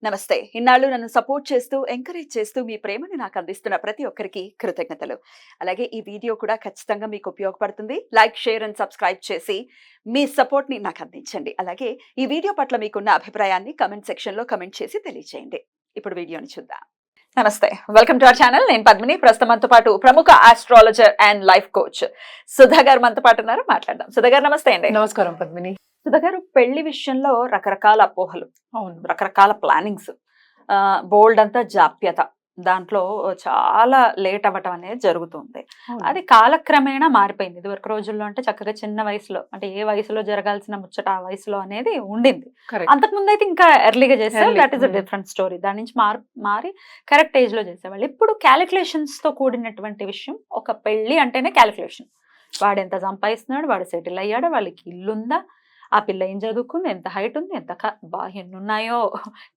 నమస్తే. ఇన్నాళ్ళు నన్ను సపోర్ట్ చేస్తూ, ఎంకరేజ్ చేస్తూ మీ ప్రేమని నాకు అందిస్తున్న ప్రతి ఒక్కరికి కృతజ్ఞతలు. అలాగే ఈ వీడియో కూడా ఖచ్చితంగా మీకు ఉపయోగపడుతుంది. లైక్, షేర్ అండ్ సబ్స్క్రైబ్ చేసి మీ సపోర్ట్‌ని నాకు అందించండి. అలాగే ఈ వీడియో పట్ల మీకున్న అభిప్రాయాన్ని కామెంట్ సెక్షన్‌లో కామెంట్ చేసి తెలియజేయండి. ఇప్పుడు వీడియోని చూద్దాం. నమస్తే. Welcome to our channel. నేను పద్మిని. ప్రస్తుతం మనతో పాటు ప్రముఖ astrologer and life coach Sudha గారు మనతో పాటు ఉన్నారు. మాట్లాడదాం. సుధా గారు నమస్తే అండి. నమస్కారం పద్మిని. సుధా గారు, పెళ్లి విషయంలో రకరకాల అపోహలు, అవును. రకరకాల ప్లానింగ్స్, బోల్డ్ అంతా జాప్యత, దాంట్లో చాలా లేట్ అవ్వటం అనేది జరుగుతుంది. అది కాలక్రమేణా మారిపోయింది. ఇదివరకు రోజుల్లో అంటే చక్కగా చిన్న వయసులో, అంటే ఏ వయసులో జరగాల్సిన ముచ్చట ఆ వయసులో అనేది ఉండింది. అంతకుముందు అయితే ఇంకా ఎర్లీగా చేసేవాళ్ళు. That is a different story. దాని నుంచి మారి కరెక్ట్ ఏజ్ లో చేసేవాళ్ళు. ఇప్పుడు క్యాలిక్యులేషన్స్ తో కూడినటువంటి విషయం. ఒక పెళ్లి అంటేనే క్యాలిక్యులేషన్. వాడు ఎంత సంపాదిస్తున్నాడు, వాడు సెటిల్ అయ్యాడు, వాళ్ళకి ఇల్లుందా, ఆ పిల్ల ఏం చదువుకుంది, ఎంత హైట్ ఉంది, ఎన్ని ఉన్నాయో.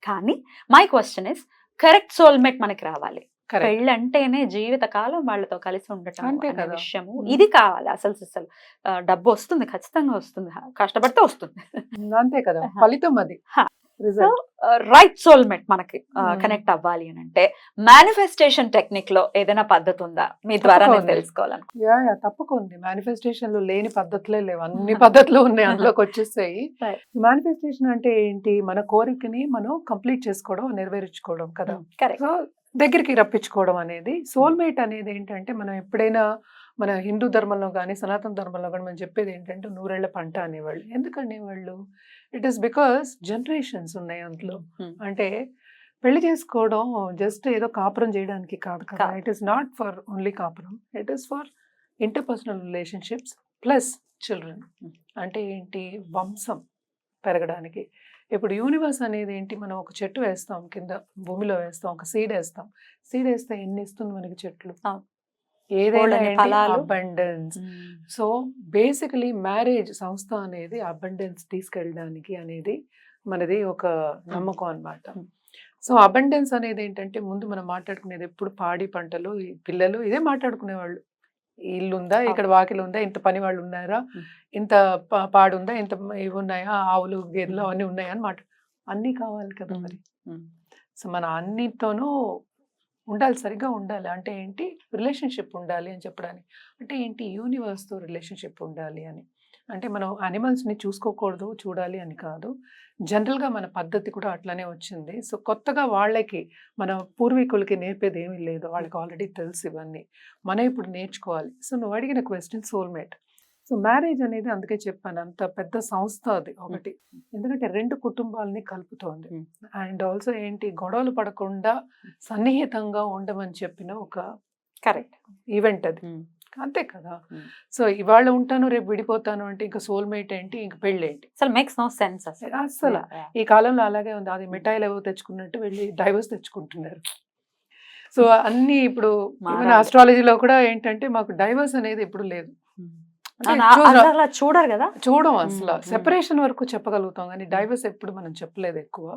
కానీ my question is, correct soulmate మనకి రావాలి. పెళ్ళి అంటేనే జీవితకాలం వాళ్ళతో కలిసి ఉండటం అనే విషయము, ఇది కావాలి. అసలు డబ్బు వస్తుంది, ఖచ్చితంగా వస్తుంది, కష్టపడితే వస్తుంది, అంతే కదా, ఫలితం అది. రైట్ సోల్మేట్ మనకి కనెక్ట్ అవ్వాలి అని అంటే మేనిఫెస్టేషన్ టెక్నిక్ లో ఏదైనా పద్ధతి ఉందా మీ ద్వారా తెలుసుకోవాలని? తప్పకుండా. మేనిఫెస్టేషన్ లో లేని పద్ధతులే లేవు, అన్ని పద్ధతులు ఉన్నాయి, అందులోకి వచ్చేస్తాయి. మేనిఫెస్టేషన్ అంటే ఏంటి? మన కోరికని మనం కంప్లీట్ చేసుకోవడం, నెరవేర్చుకోవడం కదా. సో దగ్గరికి రప్పించుకోవడం అనేది. సోల్మేట్ అనేది ఏంటంటే, మనం ఎప్పుడైనా మన హిందూ ధర్మంలో కానీ సనాతన ధర్మంలో కానీ మనం చెప్పేది ఏంటంటే నూరేళ్ల పంట అనేవాళ్ళు. ఎందుకనేవాళ్ళు? ఇట్ ఈస్ బికాస్ జనరేషన్స్ ఉన్నాయి అందులో. అంటే పెళ్లి చేసుకోవడం జస్ట్ ఏదో కాపురం చేయడానికి కాదు కదా. It is not for only కాపురం, it is for interpersonal relationships plus children. అంటే ఏంటి? వంశం పెరగడానికి. ఇప్పుడు యూనివర్స్ అనేది ఏంటి? మనం ఒక చెట్టు వేస్తాం, కింద భూమిలో వేస్తాం, ఒక సీడ్ వేస్తాం. సీడ్ వేస్తే ఎన్ని ఇస్తుంది మనకి చెట్లు? ఏదైనా అబండెన్స్. సో బేసికలీ మ్యారేజ్ సంస్థ అనేది అబండెన్స్ తీసుకెళ్ళడానికి అనేది మనది ఒక నమ్మకం అన్నమాట. సో అబండెన్స్ అనేది ఏంటంటే, ముందు మనం మాట్లాడుకునేది ఎప్పుడు పాడి పంటలు, పిల్లలు, ఇదే మాట్లాడుకునేవాళ్ళు. ఇల్లుందా, ఇక్కడ వాకిలు ఉందా, ఇంత పని వాళ్ళు ఉన్నారా, ఇంత పాడుందా, ఇంత ఇవి ఉన్నాయా, ఆవులు గేదెలు అవన్నీ ఉన్నాయా అని అన్నీ కావాలి కదా మరి. సో మన అన్నితోనూ ఉండాలి, సరిగ్గా ఉండాలి. అంటే ఏంటి? రిలేషన్షిప్ ఉండాలి అని చెప్పడానికి. అంటే ఏంటి? యూనివర్స్తో రిలేషన్షిప్ ఉండాలి అని. అంటే మనం అనిమల్స్ని చూసుకోకూడదు, చూడాలి అని కాదు. జనరల్గా మన పద్ధతి కూడా అట్లానే వచ్చింది. సో కొత్తగా వాళ్ళకి, మన పూర్వీకులకి నేర్పేది ఏమీ లేదు, వాళ్ళకి ఆల్రెడీ తెలుసు ఇవన్నీ. మనం ఇప్పుడు నేర్చుకోవాలి. సో నువ్వు అడిగిన క్వశ్చన్ సోల్మేట్. సో మ్యారేజ్ అనేది అందుకే చెప్పాను, అంత పెద్ద సంస్థ అది ఒకటి. ఎందుకంటే రెండు కుటుంబాలని కలుపుతోంది. అండ్ ఆల్సో ఏంటి? గొడవలు పడకుండా సన్నిహితంగా ఉండమని చెప్పిన ఒక కరెక్ట్ ఈవెంట్ అది. అంతే కదా. సో ఇవాళ ఉంటాను, రేపు విడిపోతాను అంటే ఇంకా సోల్మేట్ ఏంటి, ఇంకా పెళ్ళి ఏంటి? అసలు మేక్స్ నో సెన్స్ అసలు. ఈ కాలంలో అలాగే ఉంది. అది మిఠాయిలు ఏవో తెచ్చుకున్నట్టు వెళ్ళి డైవర్స్ తెచ్చుకుంటున్నారు. సో అన్ని ఇప్పుడు ఆస్ట్రాలజీలో కూడా ఏంటంటే, మాకు డైవర్స్ అనేది ఇప్పుడు లేదు. చూడరు కదా, చూడం అసలు. సెపరేషన్ వరకు చెప్పగలుగుతాం కానీ డైవర్స్ ఎప్పుడు మనం చెప్పలేదు ఎక్కువ.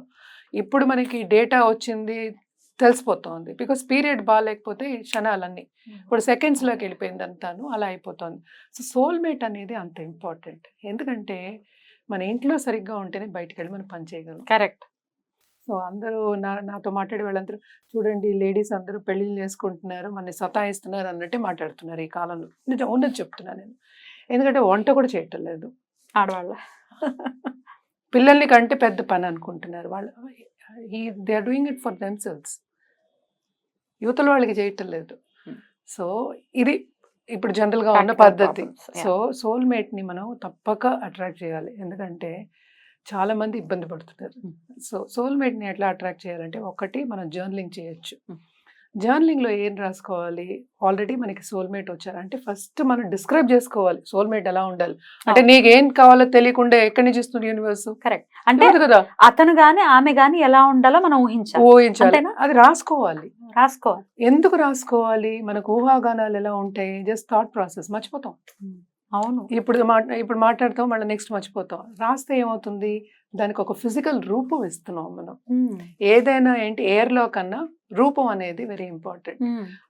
ఇప్పుడు మనకి డేటా వచ్చింది, తెలిసిపోతుంది. బికాస్ పీరియడ్ బాగాలేకపోతే క్షణాలన్నీ ఇప్పుడు సెకండ్స్లోకి వెళ్ళిపోయింది అంతాను, అలా అయిపోతుంది. సో సోల్మేట్ అనేది అంత ఇంపార్టెంట్. ఎందుకంటే మన ఇంట్లో సరిగ్గా ఉంటేనే బయటకు వెళ్ళి మనం పని చేయగలం. కరెక్ట్. సో అందరూ నాతో మాట్లాడే వాళ్ళందరూ, చూడండి లేడీస్ అందరూ పెళ్ళిళ్ళు చేసుకుంటున్నారు, మన సతాయిస్తున్నారు అన్నట్టే మాట్లాడుతున్నారు ఈ కాలంలో. నిజం ఉన్నది చెప్తున్నాను నేను. ఎందుకంటే వంట కూడా చేయటం లేదు ఆడవాళ్ళ. పిల్లల్ని కంటే పెద్ద పని అనుకుంటున్నారు వాళ్ళు. They are doing it for themselves. యువతల వాళ్ళకి చేయటం లేదు. సో ఇది ఇప్పుడు జనరల్గా ఉన్న పద్ధతి. సో సోల్మేట్ని మనం తప్పక అట్రాక్ట్ చేయాలి. ఎందుకంటే చాలా మంది ఇబ్బంది పడుతున్నారు. సో సోల్మేట్ని ఎట్లా అట్రాక్ట్ చేయాలంటే, ఒకటి మనం జర్నలింగ్ చేయొచ్చు. జర్నలింగ్లో ఏం రాసుకోవాలి? ఆల్రెడీ మనకి సోల్మేట్ వచ్చారు అంటే ఫస్ట్ మనం డిస్క్రైబ్ చేసుకోవాలి సోల్మేట్ ఎలా ఉండాలి. అంటే నీకు ఏం కావాలో తెలియకుండా ఎక్కడి నుంచి ఇస్తుంది యూనివర్స్? కరెక్ట్. అంటే కదా, అతను గాని ఆమె గాని ఎలా ఉండాలో మనం ఊహించాలి. అది రాసుకోవాలి. ఎందుకు రాసుకోవాలి? మనకు ఊహాగానాలు ఎలా ఉంటాయి? జస్ట్ థాట్ ప్రాసెస్, మర్చిపోతాం. అవును. ఇప్పుడు మాట్లాడతాం, మళ్ళీ నెక్స్ట్ మర్చిపోతాం. రాస్తే ఏమవుతుంది? దానికి ఒక ఫిజికల్ రూపం ఇస్తున్నాం మనం. ఏదైనా ఏంటి, ఎయిర్లో కన్నా రూపం అనేది వెరీ ఇంపార్టెంట్.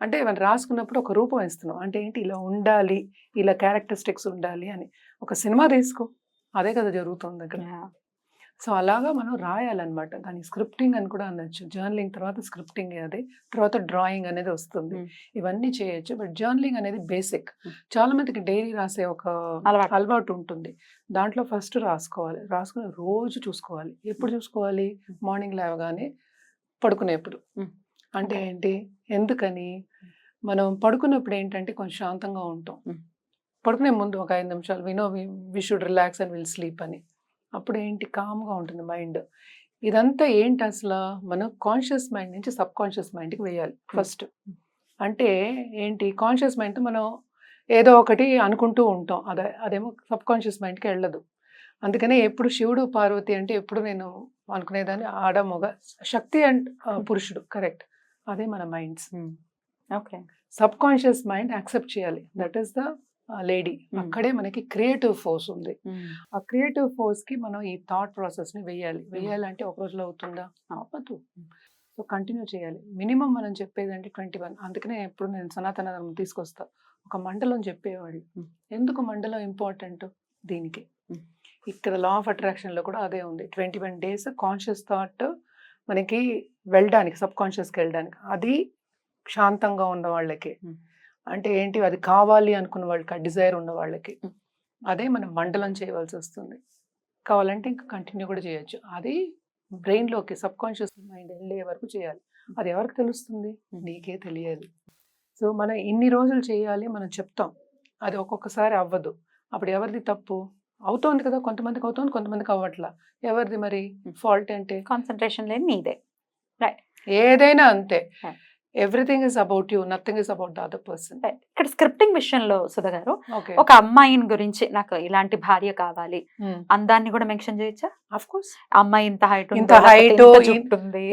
అంటే మనం రాసుకున్నప్పుడు ఒక రూపం ఇస్తున్నాం. అంటే ఏంటి? ఇలా ఉండాలి, ఇలా క్యారెక్టరిస్టిక్స్ ఉండాలి అని. ఒక సినిమా తీసుకో, అదే కదా జరుగుతుంది అక్కడ. సో అలాగా మనం రాయాలన్నమాట. దాన్ని స్క్రిప్టింగ్ అని కూడా అనొచ్చు. జర్నలింగ్ తర్వాత స్క్రిప్టింగ్ అది. తర్వాత డ్రాయింగ్ అనేది వస్తుంది. ఇవన్నీ చేయొచ్చు. బట్ జర్నలింగ్ అనేది బేసిక్. చాలా మందికి డైరీ రాసే ఒక అలవాటు ఉంటుంది. దాంట్లో ఫస్ట్ రాసుకోవాలి. రాసుకుని రోజు చూసుకోవాలి. ఎప్పుడు చూసుకోవాలి? మార్నింగ్ లేవగానే, పడుకునేప్పుడు. అంటే ఏంటి? ఎందుకని? మనం పడుకున్నప్పుడు ఏంటంటే కొంచెం శాంతంగా ఉంటాం. పడుకునే ముందు ఒక 5 నిమిషాలు we should relax and will sleep అని. అప్పుడు ఏంటి? కామ్గా ఉంటుంది మైండ్. ఇదంతా ఏంటి అసలు? మనం కాన్షియస్ మైండ్ నుంచి సబ్ కాన్షియస్ మైండ్కి వేయాలి ఫస్ట్. అంటే ఏంటి? కాన్షియస్ మైండ్ మనం ఏదో ఒకటి అనుకుంటూ ఉంటాం. అదేమో సబ్ కాన్షియస్ మైండ్కి వెళ్ళదు. అందుకనే ఎప్పుడు శివుడు పార్వతి అంటే ఎప్పుడు నేను అనుకునేదాన్ని ఆడ మగ, శక్తి అండ్ పురుషుడు, కరెక్ట్. అదే మన minds. Okay. Subconscious mind accept చేయాలి. That is the lady. అక్కడే మనకి క్రియేటివ్ ఫోర్స్ ఉంది. ఆ క్రియేటివ్ ఫోర్స్ కి మనం ఈ థాట్ ప్రాసెస్ ని వేయాలంటే ఒక రోజులో అవుతుందా? అవ్వదు. సో కంటిన్యూ చేయాలి. మినిమం మనం చెప్పేది అంటే 21. అందుకనే ఎప్పుడు నేను సనాతన ధర్మం తీసుకొస్తా. ఒక మండలం చెప్పేవాళ్ళు. ఎందుకు మండలం ఇంపార్టెంట్? దీనికి. ఇక్కడ లా ఆఫ్ అట్రాక్షన్ లో కూడా అదే ఉంది. 21 days కాన్షియస్ థాట్ మనకి వెళ్ళడానికి, సబ్ కాన్షియస్కి వెళ్ళడానికి. అది శాంతంగా ఉన్న వాళ్ళకి, అంటే ఏంటి, అది కావాలి అనుకున్న వాళ్ళకి, ఆ డిజైర్ ఉన్న వాళ్ళకి అదే మనం మండలం చేయవలసి వస్తుంది. కావాలంటే ఇంకా కంటిన్యూ కూడా చేయొచ్చు. అది బ్రెయిన్లోకి సబ్ కాన్షియస్ మైండ్ వెళ్ళే వరకు చేయాలి. అది ఎవరికి తెలుస్తుంది? నీకే తెలియాలి. సో మనం ఇన్ని రోజులు చేయాలి మనం చెప్తాం. అది ఒక్కొక్కసారి అవ్వదు. అప్పుడు ఎవరిది తప్పు? అవుతోంది కదా, కొంతమందికి అవుతుంది, కొంతమందికి అవ్వట్లా. ఎవరిది మరి ఫాల్ట్? అంటే కాన్సన్ట్రేషన్ లేని నీదే. ఏదైనా అంతే. Everything is about you, nothing is about the other person. ఇక్కడ స్క్రిప్టింగ్ విషయంలో సుధా గారు, ఒక అమ్మాయిని గురించి నాకు ఇలాంటి భార్య కావాలి, అందాన్ని కూడా మెన్షన్ చేయొచ్చా? Of course. అమ్మాయి ఇంత హైట్,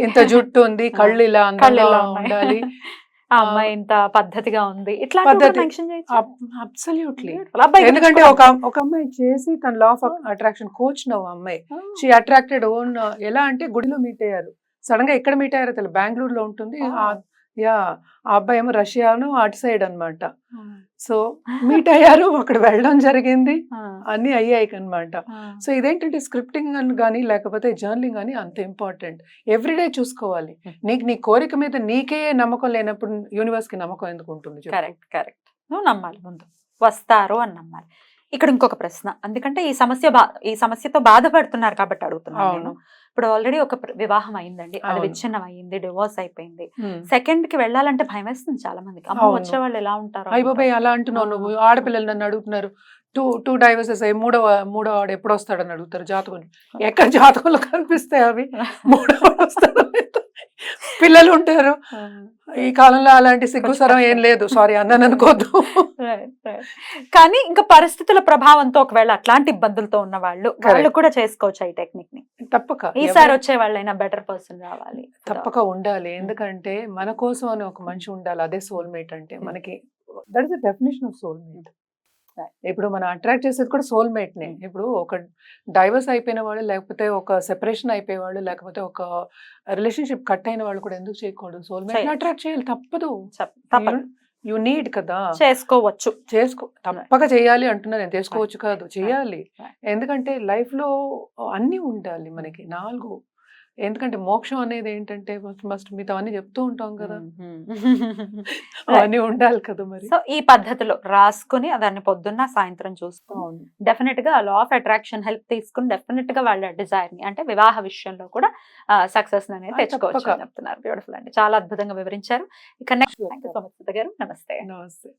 ఇంత జుట్టు ఉంది, కళ్ళు ఇలా అందంగా ఉండాలి, ఆ అమ్మాయి ఇంత పద్ధతిగా ఉంది, ఇట్లా మెన్షన్ చేయొచ్చా? అబ్సల్యూట్లీ. ఎందుకంటే ఒక అమ్మాయి చేసి తన లా ఆఫ్ అట్రాక్షన్ కోచ్ నవ్వు అమ్మాయి. She attracted own. ఎలా అంటే గుడిలో మీట్ అయ్యారు, సడన్ గా ఎక్కడ మీట్ అయ్యారో తెలియదు, బెంగళూరులో ఉంటుంది. ఆ అబ్బాయి ఏమో రష్యాను అటు సైడ్ అనమాట. సో మీట్ అయ్యారు, అక్కడ వెళ్ళడం జరిగింది, అన్ని అయ్యాయి అనమాట. సో ఇదేంటంటే స్క్రిప్టింగ్ అని కానీ లేకపోతే జర్నలింగ్ కానీ అంత ఇంపార్టెంట్. ఎవ్రీడే చూసుకోవాలి. నీ కోరిక మీద నీకే నమ్మకం లేనప్పుడు యూనివర్స్ కి నమ్మకం ఎందుకు ఉంటుంది? Correct, correct. నువ్వు నమ్మాలి, ముందు వస్తారు అని నమ్మాలి. ఇక్కడ ఇంకొక ప్రశ్న, ఎందుకంటే ఈ సమస్యతో బాధపడుతున్నారు కాబట్టి అడుగుతున్నాను నేను. ఇప్పుడు ఆల్రెడీ ఒక వివాహం అయిందండి, అది విచ్ఛిన్నం అయింది, డివోర్స్ అయిపోయింది. సెకండ్ కి వెళ్ళాలంటే భయం వేస్తుంది చాలా మందికి. అమ్మ వచ్చే వాళ్ళు ఎలా ఉంటారు? అయిపోయి అలా అంటున్నావు నువ్వు. ఆడపిల్లలు నన్ను అడుగుతున్నారు, టూ డైవర్సెస్ అయ్యి మూడో వాడు ఎప్పుడు వస్తాడని అడుగుతారు. జాతకం ఎక్కడ జాతకంలో కనిపిస్తాయి అవి? మూడో వాడు వస్తాడు, పిల్లలు ఉంటారు. ఈ కాలంలో అలాంటి సిగ్గుసరం ఏం లేదు. సారీ అన్నాను అనుకోద్దు. కానీ ఇంకా పరిస్థితుల ప్రభావంతో ఒకవేళ అట్లాంటి ఇబ్బందులతో ఉన్న వాళ్ళు కూడా చేసుకోవచ్చు ఈ టెక్నిక్ ని. తప్పక. ఈసారి వచ్చే వాళ్ళైనా బెటర్ పర్సన్ రావాలి, తప్పక ఉండాలి. ఎందుకంటే మన కోసం అని ఒక మనిషి ఉండాలి. అదే సోల్మేట్ అంటే మనకి. That is the definition of soulmate. ఇప్పుడు మనం అట్రాక్ట్ చేసేది కూడా సోల్మేట్ నే. ఇప్పుడు ఒక డైవర్స్ అయిపోయిన వాళ్ళు, లేకపోతే ఒక సెపరేషన్ అయిపోయేవాళ్ళు, లేకపోతే ఒక రిలేషన్షిప్ కట్ అయిన వాళ్ళు కూడా ఎందుకు చేయకూడదు? సోల్మేట్ అట్రాక్ట్ చేయాలి, తప్పదు. యు నీడ్ కదా. చేసుకోవచ్చు, తప్పక చేయాలి అంటున్నా నేను. చేసుకోవచ్చు కాదు, చేయాలి. ఎందుకంటే లైఫ్ లో అన్ని ఉండాలి మనకి, 4. ఎందుకంటే మోక్షం అనేది ఏంటంటే మస్ట్ మిగతా అన్ని చెప్తూ ఉంటాం కదా, అవన్నీ ఉండాలి కదా మరి. సో ఈ పద్ధతిలో రాసుకుని దాన్ని పొద్దున్న సాయంత్రం చూసుకోవాలి. డెఫినెట్ గా లా ఆఫ్ అట్రాక్షన్ హెల్ప్ తీసుకుని డెఫినెట్ గా వాళ్ళ డిజైర్ ని, అంటే వివాహ విషయంలో కూడా సక్సెస్ అనేది తెచ్చుకోవచ్చు అని చెప్తున్నారు. బ్యూటిఫుల్ అండి, చాలా అద్భుతంగా వివరించారు. ఇక next, thank you so much Sudha గారు. నమస్తే. నమస్తే.